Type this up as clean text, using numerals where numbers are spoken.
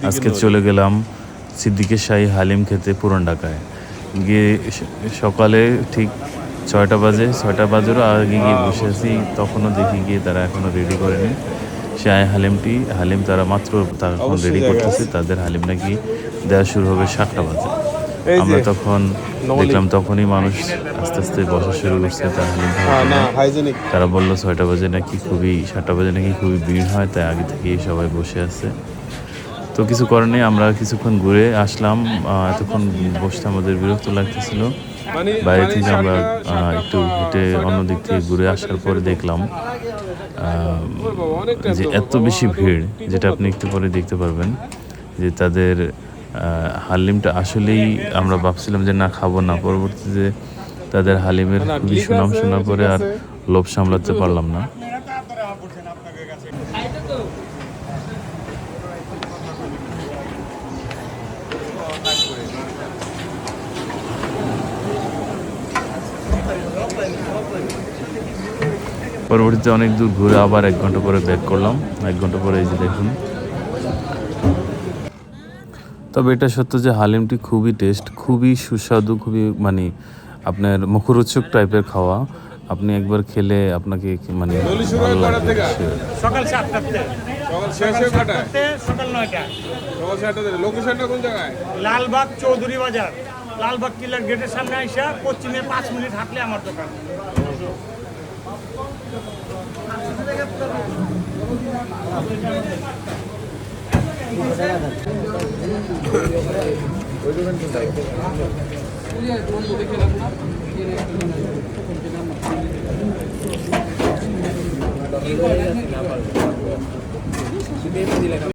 আজকে চলে গেলাম সিদ্দিকের শাহী হালিম খেতে পুরান ঢাকায়। গিয়ে সকালে ঠিক 6টা বাজে, 6টা বাজেরও আগে গিয়ে বসে আছি, তখনও দেখি গিয়ে তারা এখনও রেডি করেনি শাহী হালিম তারা মাত্র তখন রেডি করতেছে। তাদের হালিম নাকি দেওয়া শুরু হবে 7টা বাজে। আমরা তখন দেখলাম তখনই মানুষ আস্তে আস্তে বসা শুরু করছে তার হালিম। তারা বললো 6টা বাজে নাকি 7টা বাজে নাকি খুবই ভিড় হয়, তাই আগে থেকেই সবাই বসে আছে। তো কিছু করার নেই, আমরা কিছুক্ষণ ঘুরে আসলাম। এতক্ষণ বসতে আমাদের বিরক্ত লাগতেছিল। বাইরে থেকে আমরা একটু হেঁটে অন্য দিক থেকে ঘুরে আসার পরে দেখলাম যে এত বেশি ভিড়, যেটা আপনি একটু পরে দেখতে পারবেন, যে তাদের হালিমটা আসলেই আমরা ভাবছিলাম যে না খাবো না, পরবর্তীতে তাদের হালিমের খুবই সুনাম শোনার পরে আর লোভ সামলাতে পারলাম না। পরবর্তীতে অনেক দূর ঘুরে আবার 1 ঘন্টা পরে ব্যাক করলাম। 1 ঘন্টা পরে এই যে দেখুন। তবে এটা সত্য যে হালিমটি খুবই টেস্ট, খুবই সুস্বাদু, খুবই মানে আপনার মুখরোচক টাইপের খাওয়া। আপনি একবার খেলে আপনাকে মানে ভালো লাগবে। সকাল 7টাতে, সকাল শেষ হয়ে কটায়? সকাল 9টা। সকাল 7টাতে। লোকেশনটা কোন জায়গায়? লালবাগ চৌধুরী বাজার, লালবাগ কিলার গেটের সামনে আইসা পশ্চিমে 5 মিনিট হাঁটলে আমার দোকান।